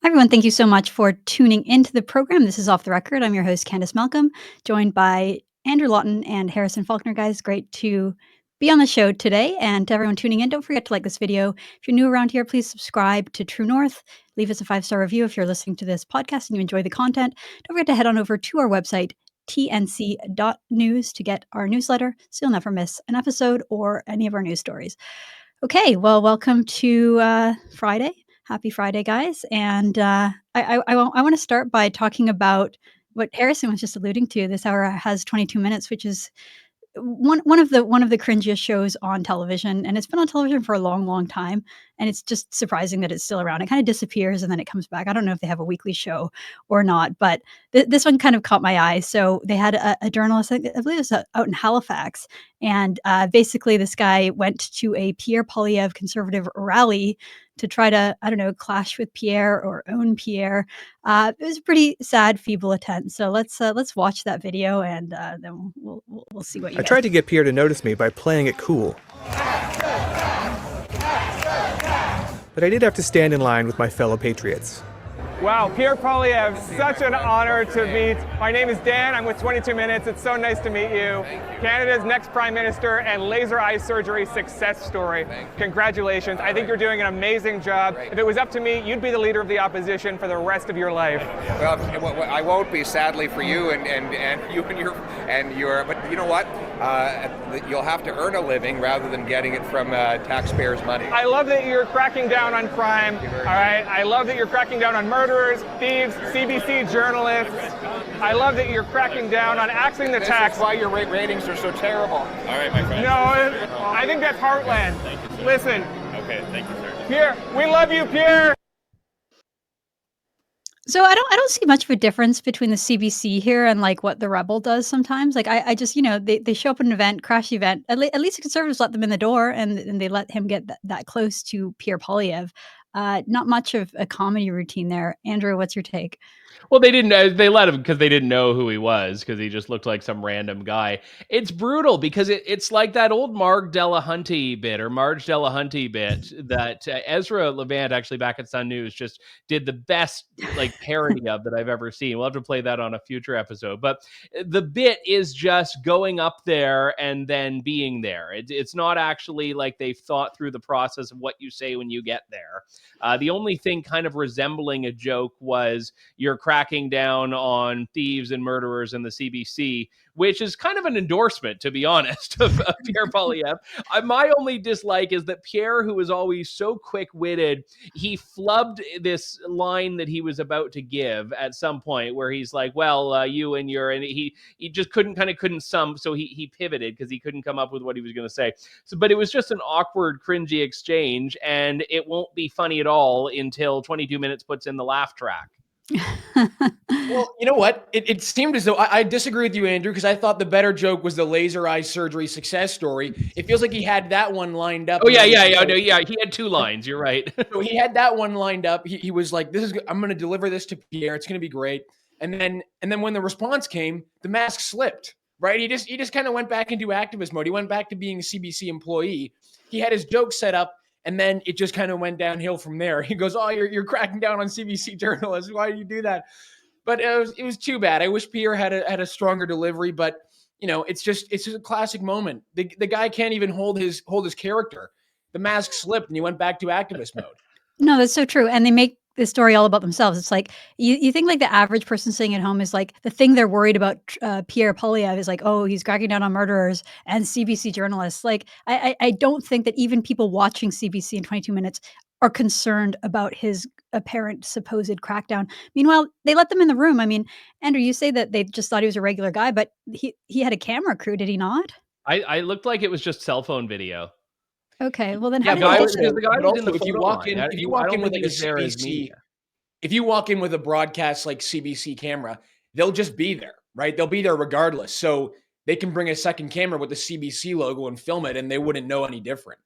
Hi, everyone. Thank you so much for tuning into the program. This is Off the Record. I'm your host, Candice Malcolm, joined by Andrew Lawton and Harrison Faulkner. Guys, great to be on the show today. And to everyone tuning in, don't forget to like this video. If you're new around here, please subscribe to True North. Leave us a 5-star review if you're listening to this podcast and you enjoy the content. Don't forget to head on over to our website, tnc.news, to get our newsletter so you'll never miss an episode or any of our news stories. Okay, well, welcome to Friday. Happy Friday, guys. And I want to start by talking about what Harrison was just alluding to. This hour has 22 minutes, which is one of the cringiest shows on television, and it's been on television for a long time, and it's just surprising that it's still around. It kind of disappears and then it comes back. I don't know if they have a weekly show or not, but this one kind of caught my eye. So they had a journalist, I believe it was out in Halifax, and basically this guy went to a Pierre Poilievre conservative rally to try to, I don't know, clash with Pierre or own Pierre. It was a pretty sad, feeble attempt. So let's watch that video, and then we'll see what you. I tried to get Pierre to notice me by playing it cool, but I did have to stand in line with my fellow patriots. Wow, Pierre Poilievre, such an honor to meet. My name is Dan, I'm with 22 Minutes. It's so nice to meet you. Canada's next Prime Minister and laser eye surgery success story. Congratulations, I think you're doing an amazing job. If it was up to me, you'd be the leader of the opposition for the rest of your life. Well, I won't be, sadly for you and you and your, but you know what? You'll have to earn a living rather than getting it from taxpayers' money. I love that you're cracking down on crime, all right? I love that you're cracking down on murderers, thieves, CBC journalists. I love that you're cracking down on axing the tax. This is why your ratings are so terrible. All right, my friend. No, I think that's heartland. Listen. Okay, thank you, sir. Pierre, we love you, Pierre. So I don't see much of a difference between the CBC here and like what the Rebel does sometimes. Like I just, they show up at an event, crash the event. At least the Conservatives let them in the door, and they let him get that close to Pierre Poilievre. Not much of a comedy routine there. Andrew, what's your take? Well, they didn't. They let him because they didn't know who he was, because he just looked like some random guy. It's brutal because it's like that old Marge Delahunty bit that Ezra Levant, actually back at Sun News, just did the best like parody of that I've ever seen. We'll have to play that on a future episode. But the bit is just going up there and then being there. It's not actually like they've thought through the process of what you say when you get there. The only thing kind of resembling a joke was you're cracking down on thieves and murderers in the CBC, which is kind of an endorsement, to be honest, of Pierre Poilievre. My only dislike is that Pierre, who was always so quick-witted, he flubbed this line that he was about to give at some point, where he's like, well, you and your, and he just couldn't sum, so he pivoted because he couldn't come up with what he was going to say. So, but it was just an awkward, cringy exchange, and it won't be funny at all until 22 Minutes puts in the laugh track. Well, you know what? It seemed as though I disagree with you, Andrew, because I thought the better joke was the laser eye surgery success story. It feels like he had that one lined up. Oh yeah. He had two lines. You're right. So he had that one lined up. He was like, I'm going to deliver this to Pierre. It's going to be great." And then when the response came, the mask slipped. Right? He just kind of went back into activist mode. He went back to being a CBC employee. He had his joke set up, and then it just kind of went downhill from there. He goes, "Oh, you're cracking down on CBC journalists. Why do you do that?" But it was too bad. I wish Pierre had a stronger delivery, but it's just a classic moment. The guy can't even hold his character. The mask slipped, and he went back to activist mode. No, that's so true. And they make the story all about themselves. It's like you think like the average person sitting at home is like the thing they're worried about. Pierre Poilievre is like, oh, he's cracking down on murderers and CBC journalists. Like I don't think that even people watching CBC in 22 Minutes are concerned about his apparent supposed crackdown. Meanwhile, they let them in the room. I mean, Andrew, you say that they just thought he was a regular guy, but he had a camera crew, did he not? I looked like it was just cell phone video. Okay, well then, Yeah, how but did also, they but also if you walk in with like a CBC, if you walk in with a broadcast like CBC camera, they'll just be there, right? They'll be there regardless. So they can bring a second camera with the CBC logo and film it, and they wouldn't know any different.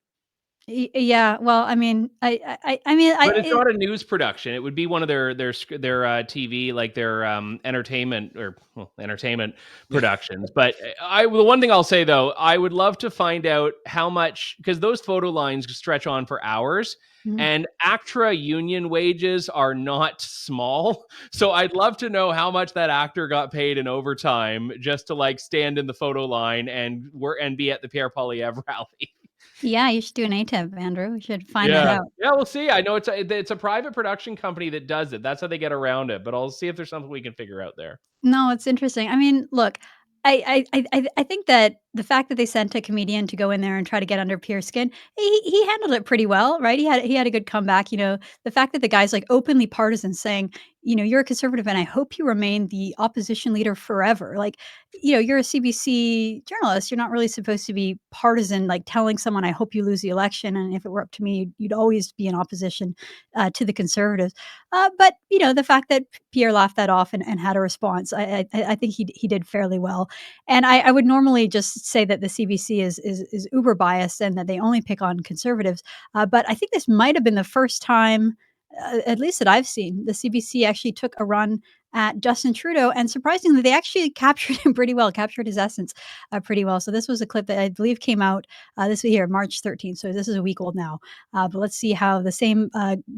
Yeah, well, I mean, But it's not a news production. It would be one of their TV, like their entertainment productions. But the one thing I'll say though, I would love to find out how much, because those photo lines stretch on for hours, Mhm. and ACTRA union wages are not small. So I'd love to know how much that actor got paid in overtime just to like stand in the photo line and be at the Pierre Poilievre rally. Yeah, you should do an ATIP, Andrew. We should find that Yeah. out. Yeah, we'll see. I know it's a private production company that does it. That's how they get around it, but I'll see if there's something we can figure out there. No, it's interesting. I mean, look, I think that the fact that they sent a comedian to go in there and try to get under Pierre's skin, he handled it pretty well, right? He had a good comeback. The fact that the guy's like openly partisan, saying, you're a conservative, and I hope you remain the opposition leader forever. Like, you're a CBC journalist. You're not really supposed to be partisan, like telling someone, I hope you lose the election, and if it were up to me, you'd always be in opposition to the conservatives. But the fact that Pierre laughed that off and had a response, I think he did fairly well. And I would normally just say that the CBC is uber biased and that they only pick on conservatives. But I think this might have been the first time, at least that I've seen, the CBC actually took a run at Justin Trudeau, and surprisingly, they actually captured him pretty well, captured his essence pretty well. So this was a clip that I believe came out this week here, March 13th. So this is a week old now. But let's see how the same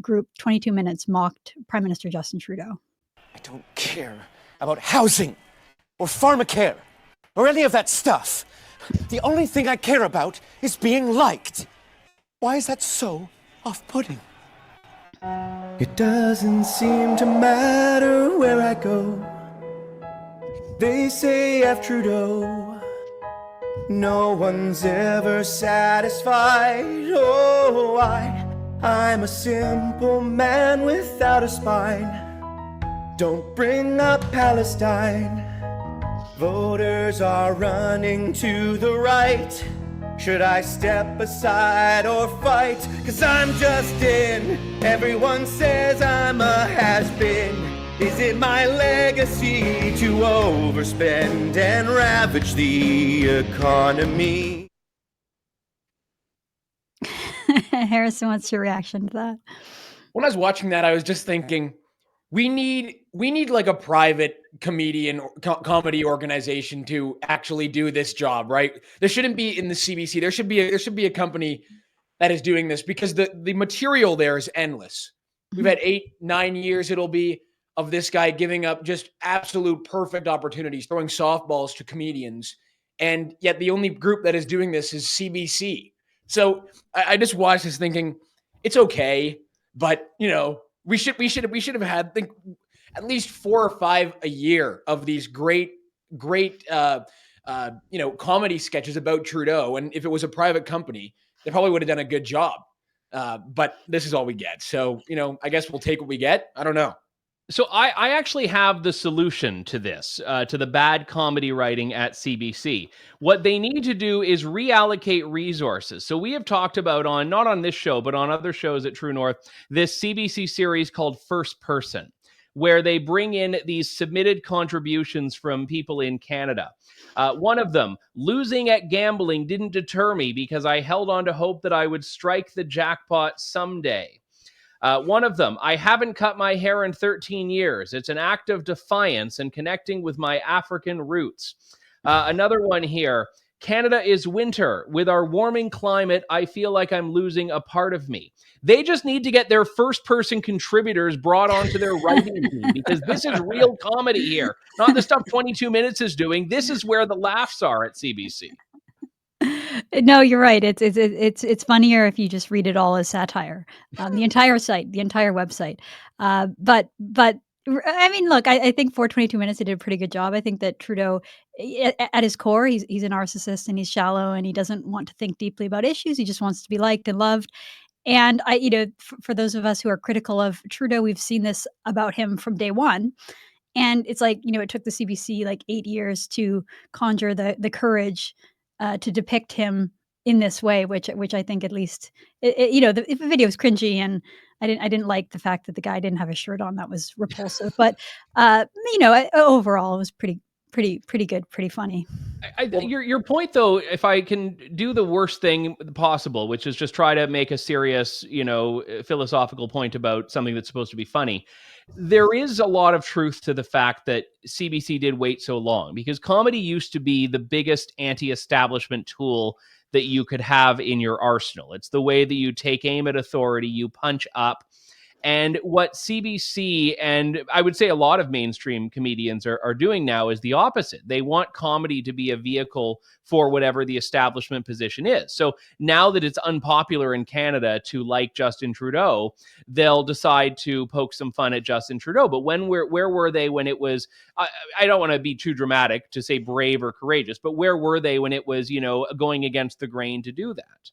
group, 22 minutes, mocked Prime Minister Justin Trudeau. I don't care about housing or pharmacare or any of that stuff. The only thing I care about is being liked. Why is that so off-putting? It doesn't seem to matter where I go. They say F. Trudeau. No one's ever satisfied. Oh, I'm a simple man without a spine. Don't bring up Palestine. Voters are running to the right. Should I step aside or fight? 'Cause I'm just in. Everyone says I'm a has-been. Is it my legacy to overspend and ravage the economy? Harrison, what's your reaction to that? When I was watching that, I was just thinking, we need like a private comedian or comedy organization to actually do this job, right? This shouldn't be in the CBC. There should be a company that is doing this, because the material there is endless. We've had 8-9 years it'll be of this guy giving up just absolute perfect opportunities, throwing softballs to comedians, and yet the only group that is doing this is CBC. So I just watched this thinking, it's okay, but we should have had at least 4 or 5 a year of these great comedy sketches about Trudeau. And if it was a private company, they probably would have done a good job. But this is all we get. So, I guess we'll take what we get. I don't know. So I actually have the solution to this, to the bad comedy writing at CBC. What they need to do is reallocate resources. So we have talked about not on this show, but on other shows at True North, this CBC series called First Person, where they bring in these submitted contributions from people in Canada. One of them, losing at gambling didn't deter me because I held on to hope that I would strike the jackpot someday. One of them, I haven't cut my hair in 13 years. It's an act of defiance and connecting with my African roots. Another one here, Canada is winter. With our warming climate, I feel like I'm losing a part of me. They just need to get their first-person contributors brought onto their writing team, because this is real comedy here, not the stuff 22 Minutes is doing. This is where the laughs are at CBC. No, you're right. It's funnier if you just read it all as satire. The entire site, the entire website. But I mean, look, I think for 22 Minutes, they did a pretty good job. I think that Trudeau, at his core, he's a narcissist, and he's shallow, and he doesn't want to think deeply about issues. He just wants to be liked and loved. And for those of us who are critical of Trudeau, we've seen this about him from day one. And it's like, it took the CBC like 8 years to conjure the courage to depict him in this way, which I think at least, the video was cringy, and I didn't like the fact that the guy didn't have a shirt on. That was repulsive. But overall, it was pretty good, pretty funny. Your point, though, if I can do the worst thing possible, which is just try to make a serious, philosophical point about something that's supposed to be funny, there is a lot of truth to the fact that CBC did wait so long, because comedy used to be the biggest anti-establishment tool that you could have in your arsenal. It's the way that you take aim at authority, you punch up. And what CBC and I would say a lot of mainstream comedians are doing now is the opposite. They want comedy to be a vehicle for whatever the establishment position is. So now that it's unpopular in Canada to like Justin Trudeau, they'll decide to poke some fun at Justin Trudeau. But where were they when it was, I don't want to be too dramatic to say brave or courageous, but where were they when it was, going against the grain to do that?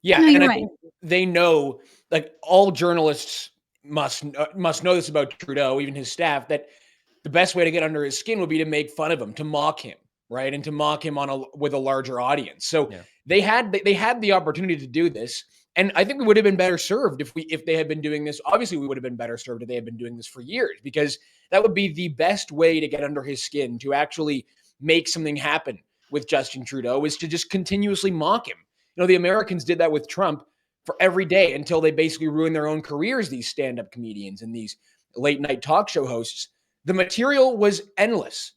Yeah, No, and you're I right. think they know, like all journalists must know this about Trudeau, even his staff, that the best way to get under his skin would be to make fun of him, to mock him, right, and to mock him with a larger audience. So Yeah. they had the opportunity to do this, and I think we would have been better served if they had been doing this. Obviously, we would have been better served if they had been doing this for years, because that would be the best way to get under his skin, to actually make something happen with Justin Trudeau, is to just continuously mock him. The Americans did that with Trump for every day until they basically ruined their own careers, these stand-up comedians and these late night talk show hosts. The material was endless.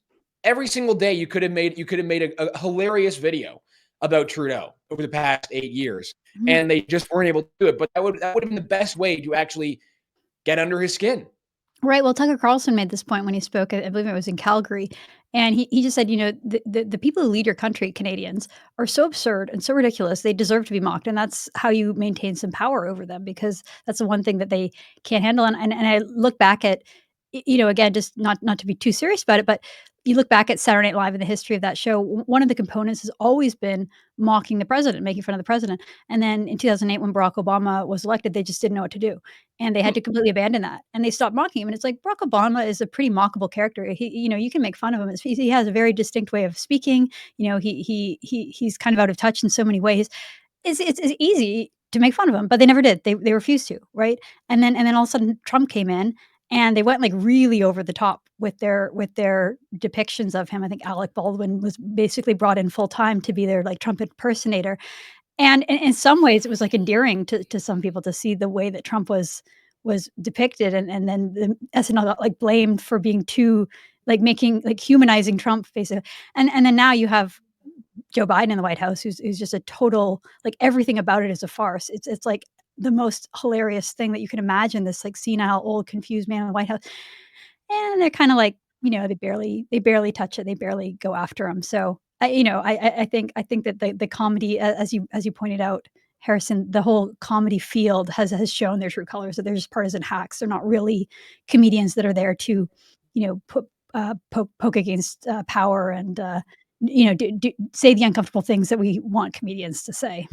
Every single day you could have made a hilarious video about Trudeau over the past 8 years. Mhm. And they just weren't able to do it. But that would have been the best way to actually get under his skin. Right, well, Tucker Carlson made this point when he spoke, I believe it was in Calgary, and he just said, "The people who lead your country, Canadians, are so absurd and so ridiculous, they deserve to be mocked, and that's how you maintain some power over them, because that's the one thing that they can't handle." And I look back at, again, just not to be too serious about it, but you look back at Saturday Night Live and the history of that show, one of the components has always been mocking the president, making fun of the president, and then in 2008, when Barack Obama was elected, they just didn't know what to do. And they had to completely abandon that, and they stopped mocking him, and it's like, Barack Obama is a pretty mockable character. You can make fun of him. He has a very distinct way of speaking. He's kind of out of touch in so many ways. It's easy to make fun of him, but they never did. They refused to, right? And then all of a sudden Trump came in, and they went, like, really over the top with their depictions of him. I think Alec Baldwin was basically brought in full time to be their, like, Trump impersonator. And in some ways, it was, like, endearing to some people to see the way that Trump was depicted, and then the SNL got, like, blamed for being too, like, making, like, humanizing Trump, basically. And then now you have Joe Biden in the White House, who's just a total, like, everything about it is a farce. It's like the most hilarious thing that you can imagine, this, like, senile, old, confused man in the White House. And they're kinda like, they barely touch it, they barely go after him. So, I think that the comedy, as you pointed out, Harrison, the whole comedy field has shown their true colors, that they're just partisan hacks. They're not really comedians that are there to, poke against, power and, say the uncomfortable things that we want comedians to say.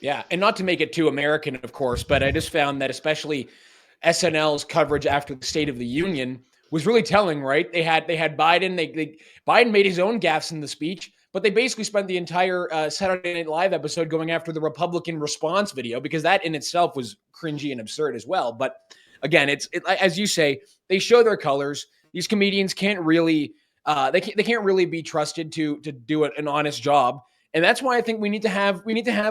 Yeah, and not to make it too American, of course, but I just found that especially SNL's coverage after the State of the Union was really telling, right? They had Biden. Biden made his own gaffes in the speech, but they basically spent the entire Saturday Night Live episode going after the Republican response video, because that in itself was cringy and absurd as well. But again, as you say, they show their colors. These comedians can't really they can't really be trusted to do an honest job, and that's why I think we need to have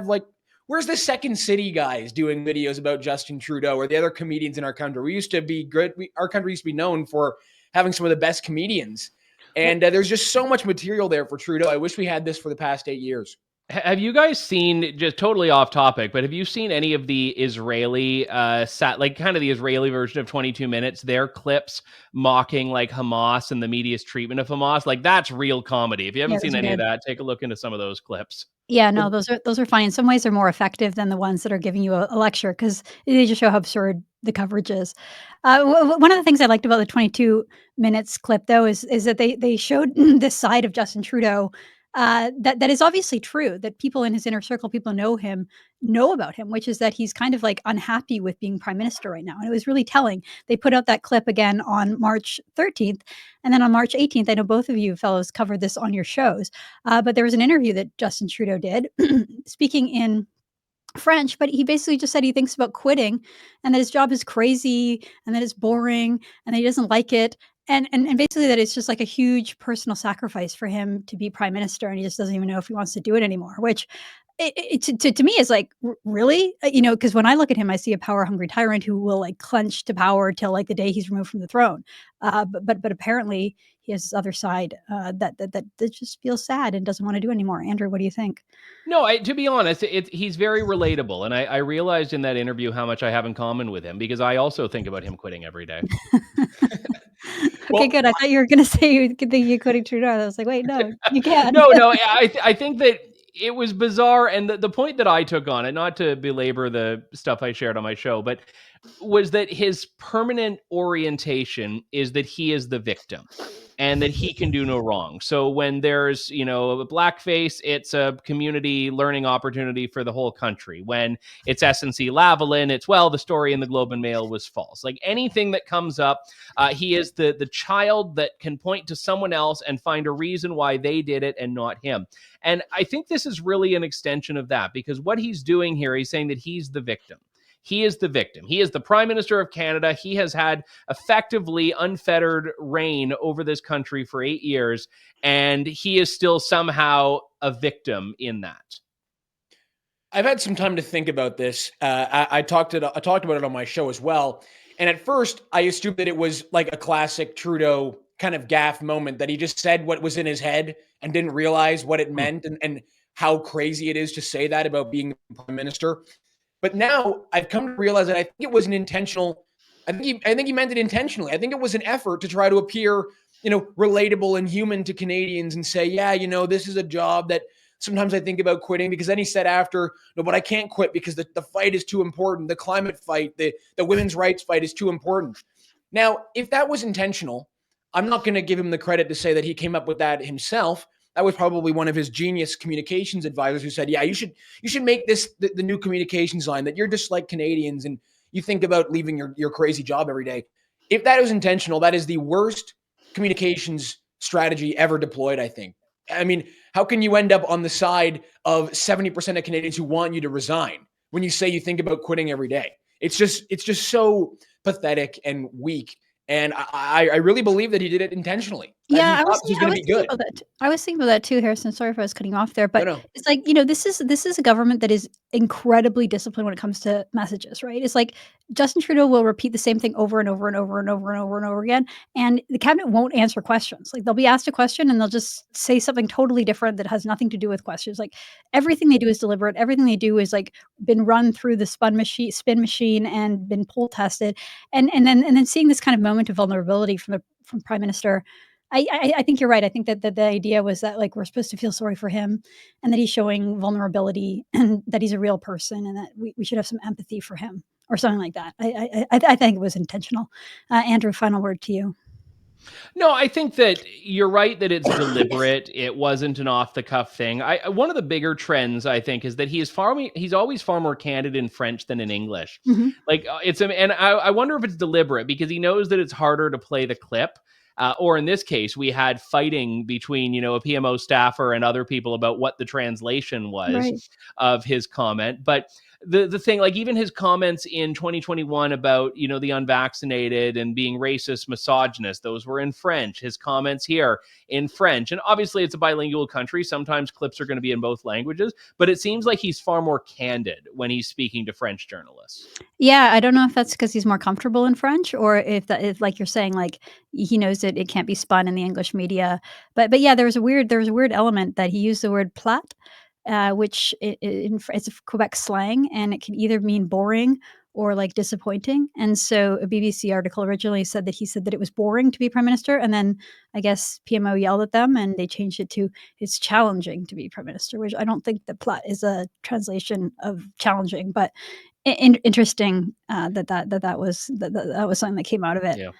like, where's the Second City guys doing videos about Justin Trudeau, or the other comedians in our country? We used to be good. Our country used to be known for having some of the best comedians. And there's just so much material there for Trudeau. I wish we had this for the past 8 years. Have you guys seen, just totally off topic, but have you seen any of the Israeli, like kind of the Israeli version of 22 Minutes, their clips mocking like Hamas and the media's treatment of Hamas? Like, that's real comedy. If you haven't Yeah, those seen are any of good. that, take a look into some of those clips. Yeah, no, those are funny. In some ways, they're more effective than the ones that are giving you a lecture, because they just show how absurd the coverage is. One of the things I liked about the 22 minutes clip, though, is that they showed this side of Justin Trudeau, that is obviously true, that people in his inner circle, people know about him, which is that he's kind of, like, unhappy with being prime minister right now, and it was really telling. They put out that clip again on March 13th, and then on March 18th, I know both of you fellows covered this on your shows, but there was an interview that Justin Trudeau did, speaking in French, but he basically just said he thinks about quitting, and that his job is crazy, and that it's boring, and that he doesn't like it. And basically that it's just like a huge personal sacrifice for him to be prime minister, and he just doesn't even know if he wants to do it anymore, which to me is like, really? Because when I look at him, I see a power-hungry tyrant who will, like, clench to power till, like, the day he's removed from the throne. But apparently he has this other side, that just feels sad and doesn't wanna do anymore. Andrew, what do you think? No, to be honest, he's very relatable, and I realized in that interview how much I have in common with him because I also think about him quitting every day. Okay, Well, good. I thought you were gonna say you could think you quitting Trudeau. I was like, "Wait, no, you can." No, I think that it was bizarre, and the point that I took on it, not to belabor the stuff I shared on my show, but was that his permanent orientation is that he is the victim and that he can do no wrong. So when there's, a blackface, it's a community learning opportunity for the whole country. When it's SNC Lavalin, it's, well, the story in the Globe and Mail was false. Like anything that comes up, he is the child that can point to someone else and find a reason why they did it and not him. And I think this is really an extension of that, because what he's doing here, he's saying that he's the victim. He is the victim. He is the Prime Minister of Canada. He has had effectively unfettered reign over this country for 8 years, and he is still somehow a victim in that. I've had some time to think about this. I talked about it on my show as well. And at first, I assumed that it was like a classic Trudeau kind of gaffe moment, that he just said what was in his head and didn't realize what it meant and how crazy it is to say that about being prime minister. But now I've come to realize that I think it was an intentional. I think he meant it intentionally. I think it was an effort to try to appear, relatable and human to Canadians and say, yeah, this is a job that sometimes I think about quitting. Because then he said after, no, but I can't quit because the fight is too important. The climate fight, the women's rights fight is too important. Now, if that was intentional, I'm not going to give him the credit to say that he came up with that himself. That was probably one of his genius communications advisors who said, yeah, you should make this the new communications line, that you're just like Canadians and you think about leaving your crazy job every day. If that was intentional, that is the worst communications strategy ever deployed, I think. I mean, how can you end up on the side of 70% of Canadians who want you to resign when you say you think about quitting every day? It's just so pathetic and weak. And I really believe that he did it intentionally. Yeah, He thought this was going to be good. I was thinking about that too, Harrison. Sorry if I was cutting you off there, but No. it's like, this is a government that is incredibly disciplined when it comes to messages, right? It's like Justin Trudeau will repeat the same thing over and over and over and over and over and over again, and the cabinet won't answer questions. Like they'll be asked a question and they'll just say something totally different that has nothing to do with questions. Like everything they do is deliberate. Everything they do is like been run through the spin machine and been poll tested. And then seeing this kind of moment of vulnerability from Prime Minister, I think you're right. I think that the idea was that, like, we're supposed to feel sorry for him and that he's showing vulnerability and that he's a real person and that we should have some empathy for him or something like that. I think it was intentional. Andrew, final word to you. No, I think that you're right that it's deliberate. It wasn't an off-the-cuff thing. One of the bigger trends, I think, is that he's always far more candid in French than in English. Mhm. Like and I wonder if it's deliberate because he knows that it's harder to play the clip. Or in this case, we had fighting between, a PMO staffer and other people about what the translation was Right. of his comment. But the thing, like even his comments in 2021 about, the unvaccinated and being racist, misogynist, those were in French. His comments here in French. And obviously it's a bilingual country. Sometimes clips are going to be in both languages, but it seems like he's far more candid when he's speaking to French journalists. Yeah, I don't know if that's because he's more comfortable in French or if like you're saying, like he knows that it can't be spun in the English media. But yeah, there was a weird element that he used the word plat, which it's a Quebec slang, and it can either mean boring or like disappointing. And so a BBC article originally said that it was boring to be prime minister, and then I guess PMO yelled at them and they changed it to it's challenging to be prime minister, which I don't think that plat is a translation of challenging, but interesting that was something that came out of it. Yeah.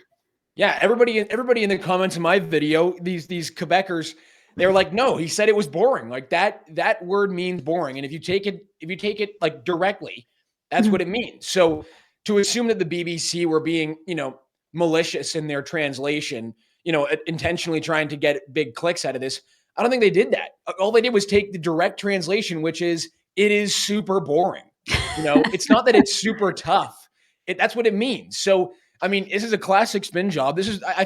Yeah, everybody in the comments of my video, these Quebecers, they were like, no, he said it was boring. Like that word means boring. And if you take it like directly, that's what it means. So to assume that the BBC were being, malicious in their translation, intentionally trying to get big clicks out of this, I don't think they did that. All they did was take the direct translation, which is it is super boring. It's not that it's super tough. That's what it means. So I mean, this is a classic spin job. This is, I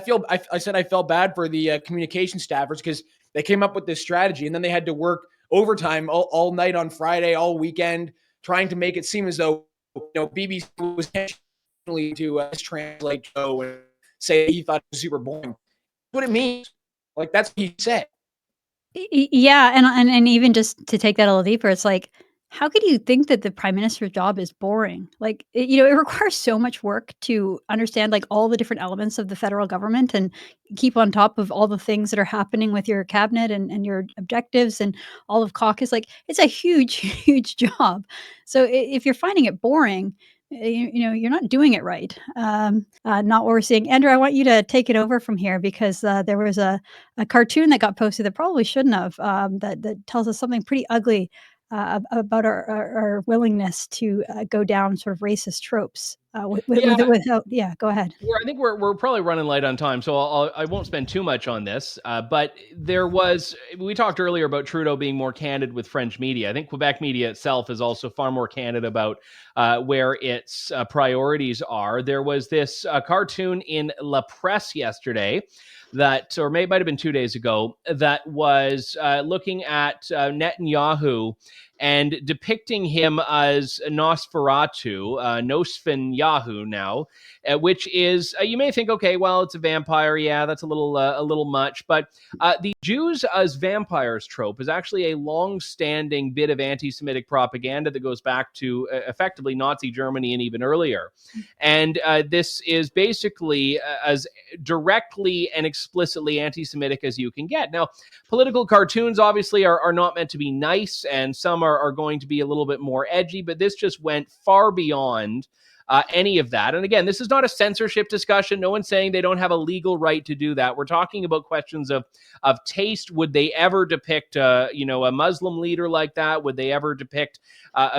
said I felt bad for the communication staffers because they came up with this strategy and then they had to work overtime all night on Friday, all weekend, trying to make it seem as though, BBC was intentionally to translate Joe and say he thought it was super boring. That's what it means. Like, that's what he said. Yeah, and even just to take that a little deeper, it's like, how could you think that the prime minister's job is boring? Like, it requires so much work to understand, like, all the different elements of the federal government and keep on top of all the things that are happening with your cabinet and your objectives and all of caucus. Like, it's a huge, huge job. So if you're finding it boring, you're not doing it right. Not what we're seeing. Andrew, I want you to take it over from here because there was a cartoon that got posted that probably shouldn't have, that tells us something pretty ugly about our willingness to go down sort of racist tropes. Yeah, go ahead. I think we're probably running light on time, so I won't spend too much on this. But we talked earlier about Trudeau being more candid with French media. I think Quebec media itself is also far more candid about where its priorities are. There was this cartoon in La Presse yesterday or maybe it might have been 2 days ago, that was looking at Netanyahu and depicting him as Nosferatu, Nosfin now, which is, you may think, okay, well, it's a vampire. Yeah, that's a little much. But the Jews as vampires trope is actually a long-standing bit of anti-Semitic propaganda that goes back to effectively Nazi Germany and even earlier. And this is basically as directly and explicitly anti-Semitic as you can get. Now, political cartoons obviously are not meant to be nice, and some are going to be a little bit more edgy, but this just went far beyond any of that. And again, this is not a censorship discussion. No one's saying they don't have a legal right to do that. We're talking about questions of taste. Would they ever depict, a Muslim leader like that? Would they ever depict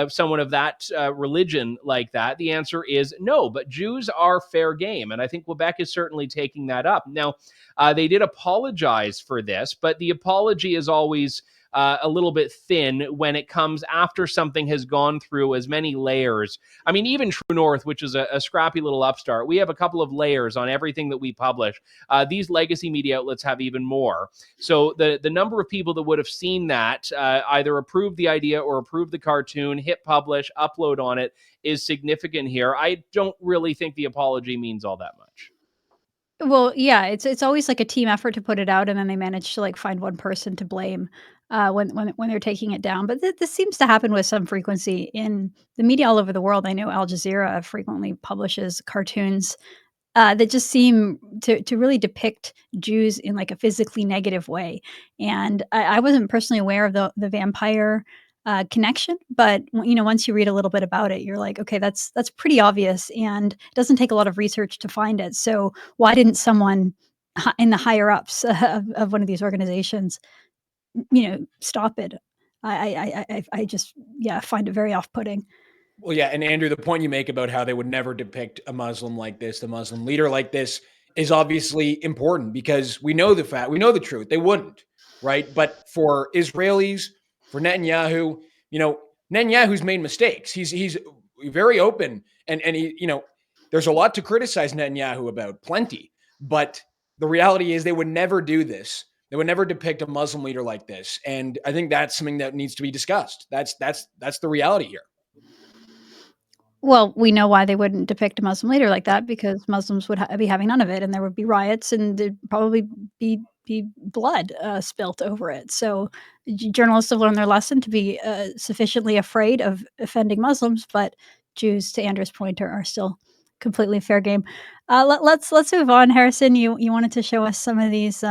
someone of that religion like that? The answer is no, but Jews are fair game. And I think Quebec is certainly taking that up. Now, they did apologize for this, but the apology is always a little bit thin when it comes after something has gone through as many layers. I mean, even True North, which is a scrappy little upstart, we have a couple of layers on everything that we publish. These legacy media outlets have even more. So the number of people that would have seen that, either approve the idea or approve the cartoon, hit publish, upload on it, is significant here. I don't really think the apology means all that much. Well, yeah, it's always like a team effort to put it out, and then they manage to like find one person to blame when they're taking it down. But this seems to happen with some frequency in the media all over the world. I know Al Jazeera frequently publishes cartoons that just seem to really depict Jews in like a physically negative way. And I wasn't personally aware of the vampire connection, but once you read a little bit about it, you're like, okay, that's pretty obvious, and it doesn't take a lot of research to find it. So why didn't someone in the higher ups of one of these organizations, stop it? I just find it very off putting. Well, yeah, and Andrew, the point you make about how they would never depict a Muslim like this, the Muslim leader like this, is obviously important because we know the truth. They wouldn't, right? But for Israelis, for Netanyahu, Netanyahu's made mistakes. He's very open, and he, there's a lot to criticize Netanyahu about, plenty. But the reality is, they would never do this. They would never depict a Muslim leader like this, and I think that's something that needs to be discussed. That's the reality here. Well, we know why they wouldn't depict a Muslim leader like that, because Muslims would be having none of it, and there would be riots, and there'd probably be blood spilt over it. So journalists have learned their lesson to be sufficiently afraid of offending Muslims, but Jews, to Andrew's point, are still completely fair game. Let's move on. Harrison, you wanted to show us some of these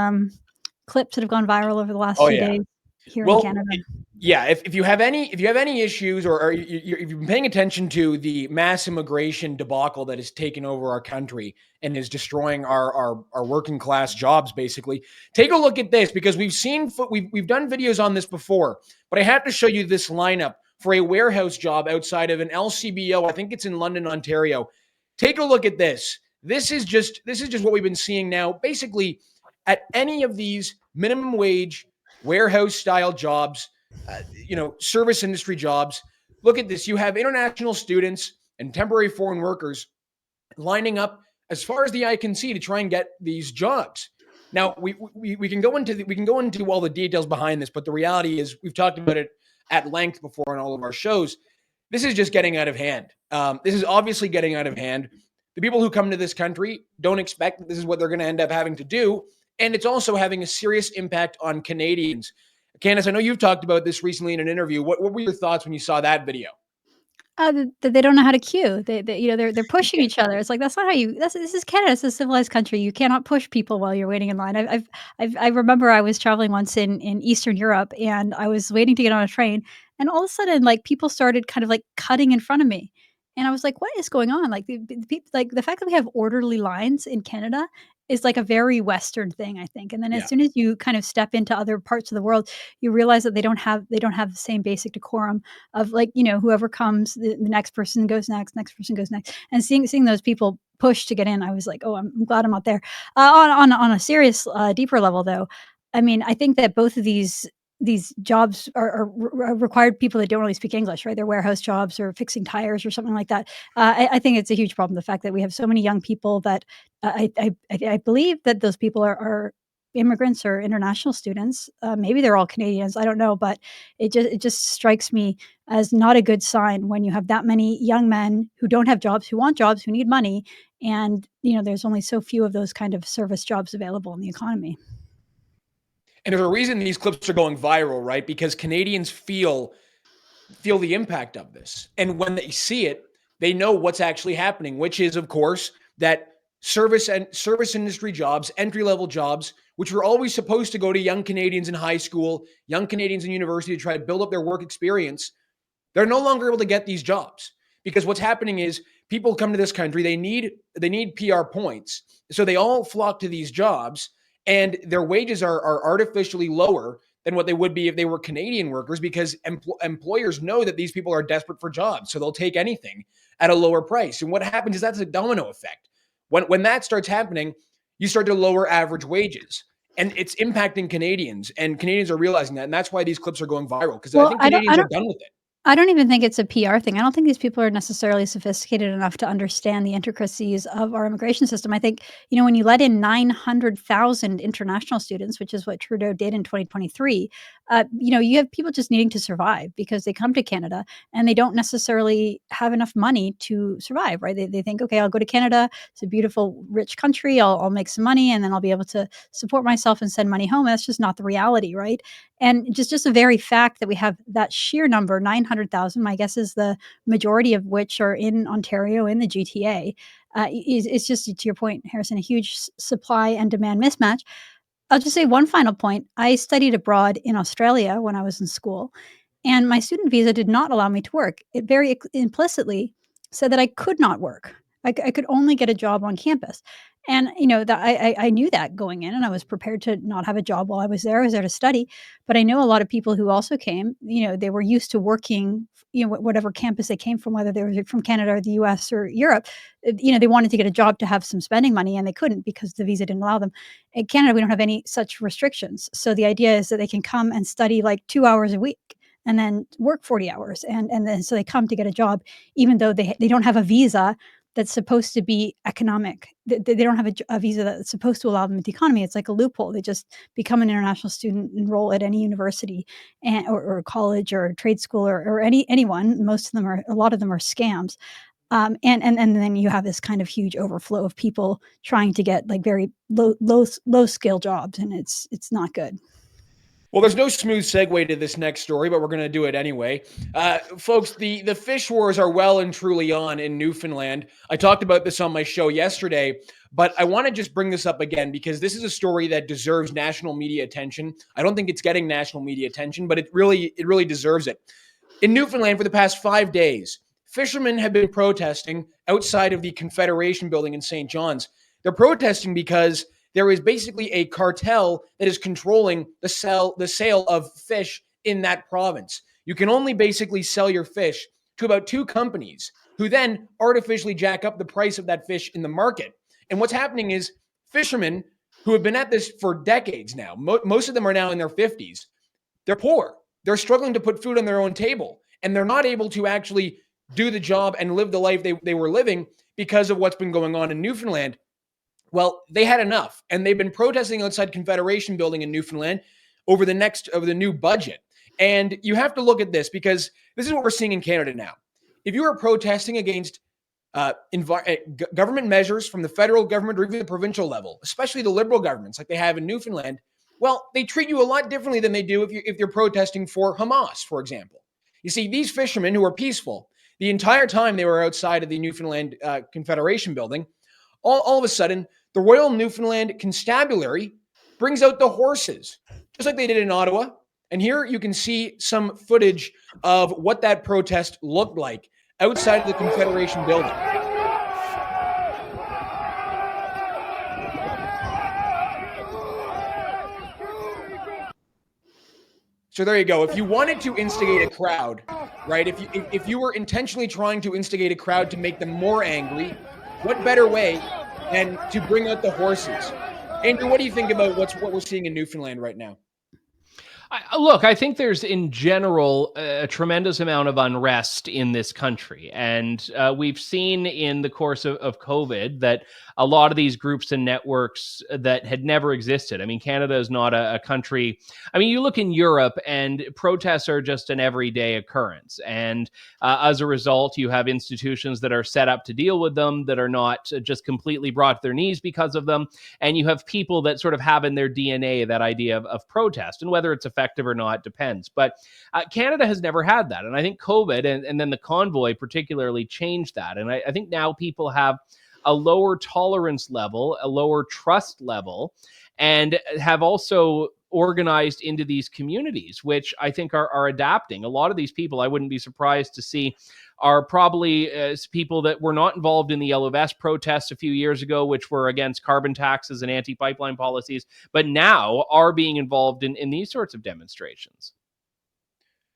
clips that have gone viral over the last few days here in Canada. If you have any issues, or if you've been paying attention to the mass immigration debacle that has taken over our country and is destroying our working class jobs, basically, take a look at this, because we've done videos on this before, but I have to show you this lineup for a warehouse job outside of an LCBO. I think it's in London, Ontario. Take a look at this. This is just what we've been seeing now, basically, at any of these minimum wage warehouse style jobs. Service industry jobs. Look at this. You have international students and temporary foreign workers lining up as far as the eye can see to try and get these jobs. Now we can go into all the details behind this, but the reality is we've talked about it at length before on all of our shows. This is just getting out of hand. This is obviously getting out of hand. The people who come to this country don't expect that this is what they're going to end up having to do. And it's also having a serious impact on Canadians. Candice, I know you've talked about this recently in an interview. What were your thoughts when you saw that video? That they don't know how to queue. They're pushing each other. It's like, that's not how you. This is Canada. It's a civilized country. You cannot push people while you're waiting in line. I remember I was traveling once in Eastern Europe, and I was waiting to get on a train, and all of a sudden, like, people started kind of like cutting in front of me, and I was like, "What is going on?" Like like the fact that we have orderly lines in Canada is like a very Western thing, I think. And then Yeah. as soon as you kind of step into other parts of the world, you realize that they don't have the same basic decorum of, like, whoever comes, the next person goes next person goes next. And seeing those people push to get in, I was like, "Oh, I'm glad I'm not there." On a serious, deeper level, though, I mean, I think that both of these jobs are required people that don't really speak English, right? They're warehouse jobs or fixing tires or something like that. I think it's a huge problem, the fact that we have so many young people that, I believe that those people are immigrants or international students. Maybe they're all Canadians, I don't know, but it just strikes me as not a good sign when you have that many young men who don't have jobs, who want jobs, who need money, and, there's only so few of those kind of service jobs available in the economy. And there's a reason these clips are going viral, right? Because Canadians feel the impact of this. And when they see it, they know what's actually happening, which is, of course, that service industry jobs, entry-level jobs, which were always supposed to go to young Canadians in high school, young Canadians in university to try to build up their work experience, they're no longer able to get these jobs. Because what's happening is people come to this country, they need PR points. So they all flock to these jobs, and their wages are artificially lower than what they would be if they were Canadian workers, because employers know that these people are desperate for jobs. So they'll take anything at a lower price. And what happens is that's a domino effect. When that starts happening, you start to lower average wages. And it's impacting Canadians, and Canadians are realizing that. And that's why these clips are going viral, because I Well, think I don't I Canadians are don't done with it. I don't even think it's a PR thing. I don't think these people are necessarily sophisticated enough to understand the intricacies of our immigration system. I think, when you let in 900,000 international students, which is what Trudeau did in 2023, you have people just needing to survive because they come to Canada and they don't necessarily have enough money to survive, right? They think, okay, I'll go to Canada. It's a beautiful, rich country. I'll make some money and then I'll be able to support myself and send money home. That's just not the reality, right? And just the very fact that we have that sheer number, 900,000, my guess is the majority of which are in Ontario, in the GTA, is just, to your point, Harrison, a huge supply and demand mismatch. I'll just say one final point. I studied abroad in Australia when I was in school, and my student visa did not allow me to work. It very implicitly said that I could not work. I could only get a job on campus. And, that I knew that going in, and I was prepared to not have a job while I was there. I was there to study. But I know a lot of people who also came, they were used to working, whatever campus they came from, whether they were from Canada or the US or Europe. They wanted to get a job to have some spending money, and they couldn't because the visa didn't allow them. In Canada, we don't have any such restrictions. So the idea is that they can come and study like 2 hours a week and then work 40 hours. And then so they come to get a job, even though they don't have a visa that's supposed to be economic. They don't have a visa that's supposed to allow them the economy. It's like a loophole. They just become an international student, enroll at any university or college or trade school or anyone. A lot of them are scams. And then you have this kind of huge overflow of people trying to get like very low skill jobs, and it's not good. Well, there's no smooth segue to this next story, but we're going to do it anyway. Folks, the fish wars are well and truly on in Newfoundland. I talked about this on my show yesterday, but I want to just bring this up again because this is a story that deserves national media attention. I don't think it's getting national media attention, but it really deserves it. In Newfoundland, for the past 5 days, fishermen have been protesting outside of the Confederation building in St. John's. They're protesting because there is basically a cartel that is controlling the sale of fish in that province. You can only basically sell your fish to about 2 companies who then artificially jack up the price of that fish in the market. And what's happening is fishermen who have been at this for decades now, most of them are now in their 50s, they're poor. They're struggling to put food on their own table, and they're not able to actually do the job and live the life they were living because of what's been going on in Newfoundland. Well, they had enough, and they've been protesting outside Confederation Building in Newfoundland over the new budget. And you have to look at this because this is what we're seeing in Canada now. If you are protesting against government measures from the federal government or even the provincial level, especially the Liberal governments like they have in Newfoundland, well, they treat you a lot differently than they do if you're protesting for Hamas, for example. You see, these fishermen who are peaceful, the entire time they were outside of the Newfoundland Confederation Building, all of a sudden, the Royal Newfoundland Constabulary brings out the horses, just like they did in Ottawa. And here you can see some footage of what that protest looked like outside of the Confederation Building. So there you go. If you wanted to instigate a crowd, right? If you were intentionally trying to instigate a crowd to make them more angry, what better way than to bring out the horses? Andrew, what do you think about what we're seeing in Newfoundland right now? Look, I think there's in general a tremendous amount of unrest in this country. And we've seen in the course of COVID that a lot of these groups and networks that had never existed. I mean, Canada is not a country. I mean, you look in Europe and protests are just an everyday occurrence. And as a result, you have institutions that are set up to deal with them that are not just completely brought to their knees because of them. And you have people that sort of have in their DNA that idea of protest, and whether it's effective or not depends. But Canada has never had that. And I think COVID and then the convoy particularly changed that. And I think now people have a lower tolerance level, a lower trust level, and have also organized into these communities, which I think are adapting. A lot of these people, I wouldn't be surprised to see, are probably people that were not involved in the Yellow Vest protests a few years ago, which were against carbon taxes and anti-pipeline policies, but now are being involved in these sorts of demonstrations.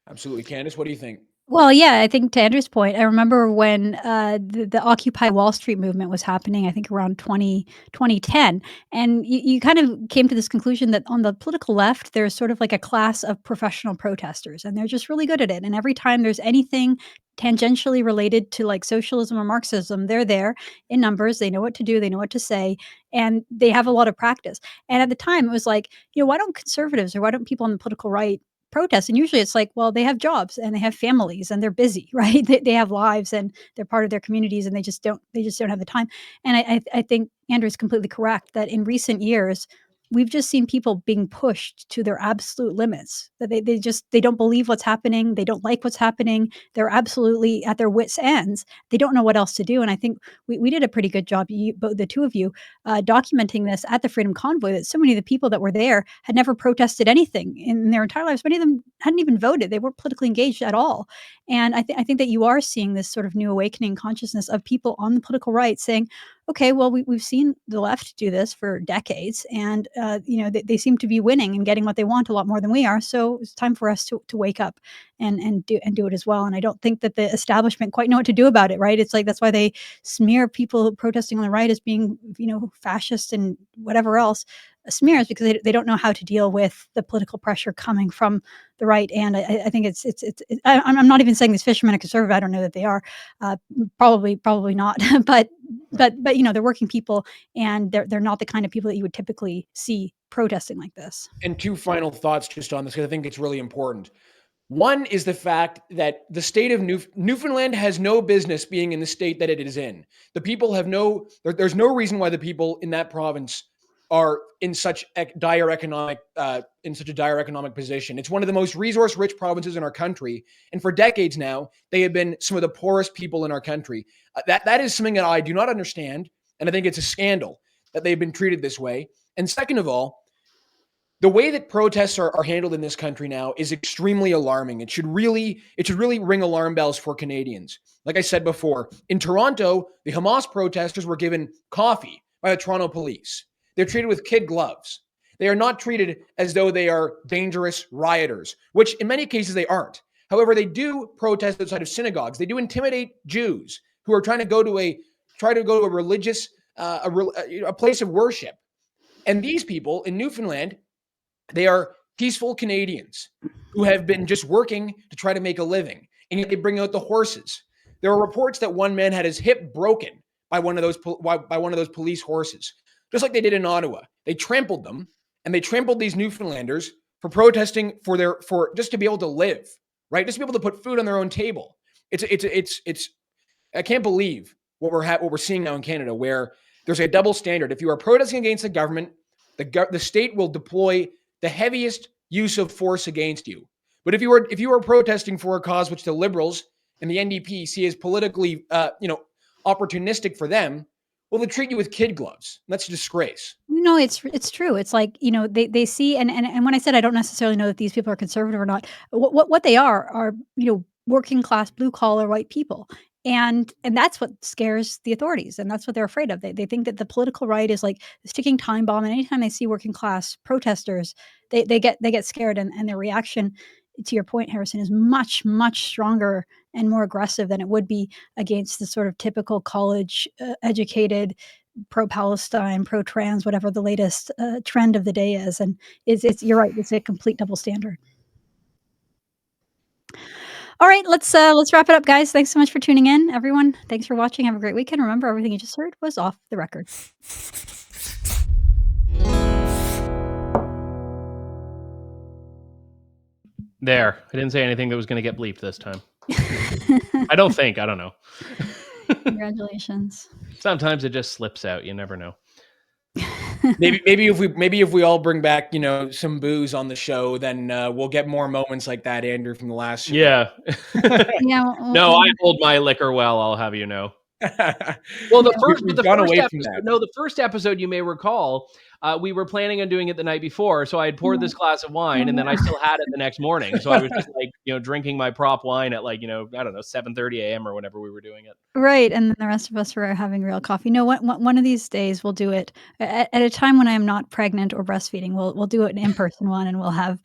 Absolutely. Candice, what do you think? Well, yeah, I think to Andrew's point, I remember when the Occupy Wall Street movement was happening, I think around 2010. And you kind of came to this conclusion that on the political left, there's sort of like a class of professional protesters, and they're just really good at it. And every time there's anything tangentially related to like socialism or Marxism, they're there in numbers. They know what to do, they know what to say, and they have a lot of practice. And at the time, it was like, why don't conservatives or why don't people on the political right protest? And usually it's like, well, they have jobs and they have families and they're busy, right? They have lives and they're part of their communities, and they just don't have the time. And I think Andrew's completely correct that in recent years, we've just seen people being pushed to their absolute limits, that they don't believe what's happening. They don't like what's happening. They're absolutely at their wits' ends. They don't know what else to do. And I think we did a pretty good job, both the two of you, documenting this at the Freedom Convoy, that so many of the people that were there had never protested anything in their entire lives. Many of them hadn't even voted. They weren't politically engaged at all. And I think that you are seeing this sort of new awakening consciousness of people on the political right saying, okay, well, we've seen the left do this for decades, and they seem to be winning and getting what they want a lot more than we are. So it's time for us to wake up and do it as well. And I don't think that the establishment quite know what to do about it. Right? It's like that's why they smear people protesting on the right as being fascist and whatever else. Smears, because they don't know how to deal with the political pressure coming from the right. And I think I'm not even saying these fishermen are conservative. I don't know that they are. Probably not. but they're working people, and they're not the kind of people that you would typically see protesting like this. And two final thoughts just on this, because I think it's really important. One is the fact that the state of Newfoundland has no business being in the state that it is in. The people there's no reason why the people in that province are in such a dire economic position. It's one of the most resource-rich provinces in our country, and for decades now, they have been some of the poorest people in our country. That is something that I do not understand, and I think it's a scandal that they've been treated this way. And second of all, the way that protests are handled in this country now is extremely alarming. It should really ring alarm bells for Canadians. Like I said before, in Toronto, the Hamas protesters were given coffee by the Toronto police. They're treated with kid gloves. They are not treated as though they are dangerous rioters, which in many cases they aren't. However, they do protest outside of synagogues. They do intimidate Jews who are trying to go to a religious, a place of worship. And these people in Newfoundland, they are peaceful Canadians who have been just working to try to make a living, and yet they bring out the horses. There are reports that one man had his hip broken by one of those police horses. just like they did in Ottawa. They trampled them, and they trampled these Newfoundlanders for protesting for just to be able to live, right? Just to be able to put food on their own table. It's I can't believe what we're seeing now in Canada, where there's a double standard. If you are protesting against the government, the state will deploy the heaviest use of force against you. But if you are protesting for a cause which the Liberals and the NDP see as politically, opportunistic for them, well, they treat you with kid gloves. That's a disgrace. No, it's true. It's like, they see, and when I said I don't necessarily know that these people are conservative or not, what they are, working class, blue collar, white people. And that's what scares the authorities, and that's what they're afraid of. They think that the political right is like this ticking time bomb, and anytime they see working class protesters, they get scared, and their reaction, to your point, Harrison, is much, much stronger and more aggressive than it would be against the sort of typical college educated, pro-Palestine, pro-trans, whatever the latest trend of the day is. And it's you're right, it's a complete double standard. All right, let's wrap it up, guys. Thanks so much for tuning in, everyone. Thanks for watching. Have a great weekend. Remember, everything you just heard was off the record. There. I didn't say anything that was going to get bleeped this time. I don't think. I don't know. Congratulations. Sometimes it just slips out. You never know. maybe if we all bring back some booze on the show, then we'll get more moments like that, Andrew, from the last show. Yeah. Yeah. No, I hold my liquor well. I'll have you know. Well, the first episode, you may recall, we were planning on doing it the night before, so I had poured this glass of wine, and then I still had it the next morning. So I was just drinking my prop wine at 7:30 a.m. or whenever we were doing it. Right, and then the rest of us were having real coffee. No, one of these days we'll do it at a time when I am not pregnant or breastfeeding. We'll do it an in-person one, and we'll have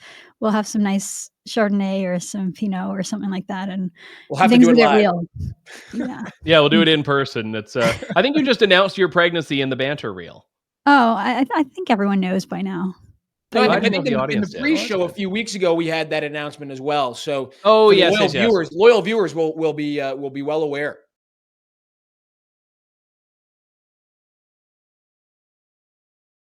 some nice Chardonnay or some Pinot or something like that, and we'll have to do it live. Real. Yeah. Yeah, we'll do it in person. It's I think you just announced your pregnancy in the banter reel. Oh, I think everyone knows by now. No, I think in the pre-show a few weeks ago we had that announcement as well. So loyal viewers will be well aware.